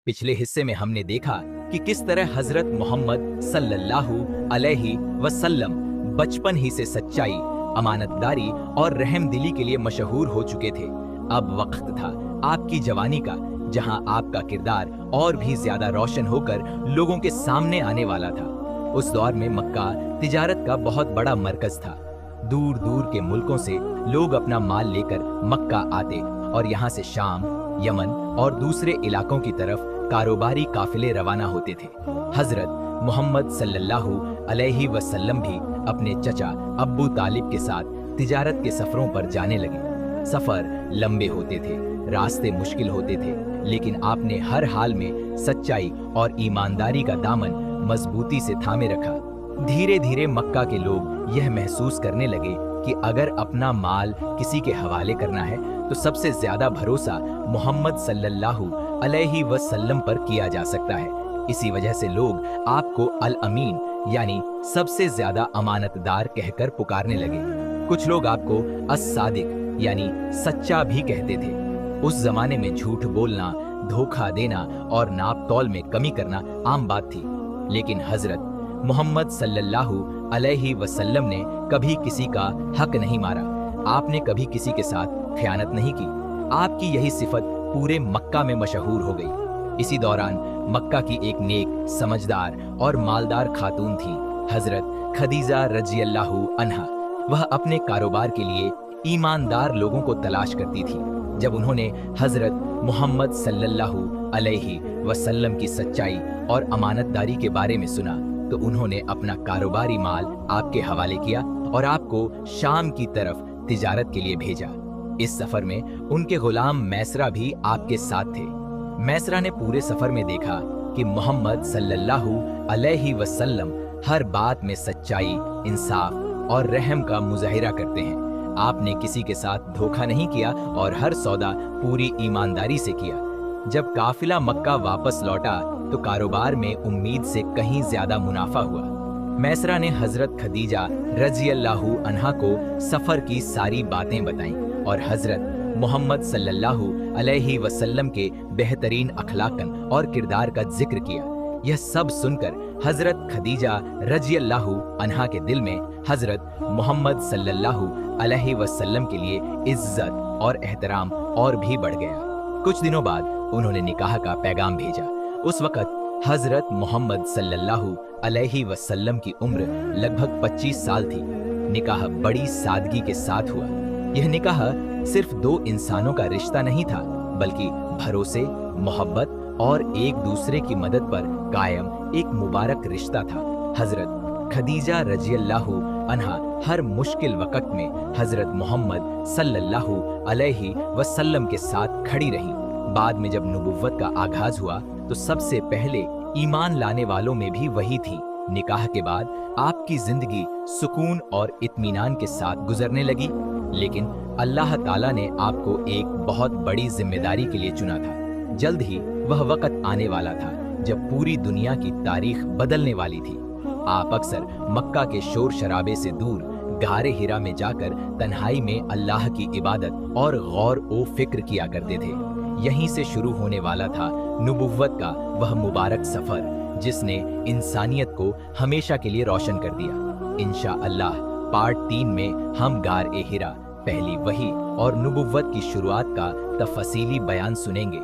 पिछले हिस्से में हमने देखा कि किस तरह हजरत मोहम्मद सल्लल्लाहु अलैहि वसल्लम बचपन ही से सच्चाई, अमानतदारी और रहमदिली के लिए मशहूर हो चुके थे। अब वक्त था आपकी जवानी का, जहां आपका किरदार और भी ज्यादा रोशन होकर लोगों के सामने आने वाला था। उस दौर में मक्का तिजारत का बहुत बड़ा मरकज था। दूर दूर के मुल्कों से लोग अपना माल लेकर मक्का आते और यहाँ से शाम, यमन और दूसरे इलाकों की तरफ कारोबारी काफिले रवाना होते थे। हजरत मोहम्मद सल्लल्लाहु अलैहि वसल्लम भी अपने चचा अब्बू तालिब के साथ तिजारत के सफरों पर जाने लगे। सफर लंबे होते थे, रास्ते मुश्किल होते थे, लेकिन आपने हर हाल में सच्चाई और ईमानदारी का दामन मजबूती से थामे रखा। धीरे धीरे मक्का के लोग यह महसूस करने लगे कि अगर अपना माल किसी के हवाले करना है तो सबसे ज्यादा भरोसा मोहम्मद सल्लल्लाहु अलैहि वसल्लम पर किया जा सकता है। इसी वजह से लोग आपको अल अमीन यानी सबसे ज्यादा अमानतदार कहकर पुकारने लगे। कुछ लोग आपको अस सादिक यानी सच्चा भी कहते थे। उस जमाने में झूठ बोलना, धोखा देना और नाप तौल में कमी करना आम बात थी, लेकिन हजरत मोहम्मद सल्लल्लाहु अलैहि वसल्लम ने कभी किसी का हक नहीं मारा। आपने कभी किसी के साथ खयानत नहीं की। आपकी यही सिफत पूरे मक्का में मशहूर हो गई। इसी दौरान मक्का की एक नेक, समझदार और मालदार खातून थी, हजरत खदीजा रज़ियल्लाहु अन्हा। वह अपने कारोबार के लिए ईमानदार लोगों को तलाश करती थी। जब उन्होंने हजरत मोहम्मद सल्लल्लाहु अलैहि वसल्लम की सच्चाई और अमानतदारी के बारे में सुना तो उन्होंने अपना कारोबारी माल आपके हवाले किया और आपको शाम की तरफ तिजारत के लिए भेजा। इस सफर में उनके गुलाम मैसरा भी आपके साथ थे। मैसरा ने पूरे सफर में देखा कि मोहम्मद सल्लल्लाहु अलैहि वसल्लम हर बात में सच्चाई, इंसाफ और रहम का मुजाहिरा करते हैं। आपने किसी के साथ धोखा नहीं किया और हर सौदा पूरी ईमानदारी से किया। जब काफिला मक्का वापस लौटा तो कारोबार में उम्मीद से कहीं ज्यादा मुनाफा हुआ। मैसरा ने हजरत खदीजा रज़ियल्लाहु अन्हा को सफर की सारी बातें बताईं और हजरत मोहम्मद सल्लल्लाहु अलैहि वसल्लम के बेहतरीन अखलाकन और किरदार का जिक्र किया। यह सब सुनकर हजरत खदीजा रज़ियल्लाहु अन्हा के दिल में हजरत मोहम्मद सल्लल्लाहु अलैहि वसल्लम के लिए इज्जत और एहतराम और भी बढ़ गया। कुछ दिनों बाद उन्होंने निकाह का पैगाम भेजा। उस वक़्त हजरत मोहम्मद सल्लल्लाहु अलैहि वसल्लम की उम्र लगभग 25 साल थी। निकाह बड़ी सादगी के साथ हुआ। यह निकाह सिर्फ दो इंसानों का रिश्ता नहीं था, बल्कि भरोसे, मोहब्बत और एक दूसरे की मदद पर कायम एक मुबारक रिश्ता था। हजरत खदीजा रज़ियल्लाहु अन्हा हर मुश्किल वक़्त में हजरत मोहम्मद सल्लल्लाहु अलैहि वसल्लम के साथ खड़ी रहीं। बाद में जब नबुव्वत का आगाज हुआ तो सबसे पहले ईमान लाने वालों में भी वही थी। निकाह के बाद आपकी जिंदगी सुकून और इत्मीनान के साथ गुजरने लगी, लेकिन अल्लाह ताला ने आपको एक बहुत बड़ी जिम्मेदारी के लिए चुना था। जल्द ही वह वक़्त आने वाला था जब पूरी दुनिया की तारीख बदलने वाली थी। आप अक्सर मक्का के शोर शराबे से दूर गारे हिरा में जाकर तन्हाई में अल्लाह की इबादत और गौर ओ फिक्र किया करते थे। यहीं से शुरू होने वाला था नबुव्वत का वह मुबारक सफर, जिसने इंसानियत को हमेशा के लिए रोशन कर दिया। इंशाअल्लाह पार्ट 3 में हम गार ए हिरा, पहली वही और नबुव्वत की शुरुआत का तफसीली बयान सुनेंगे।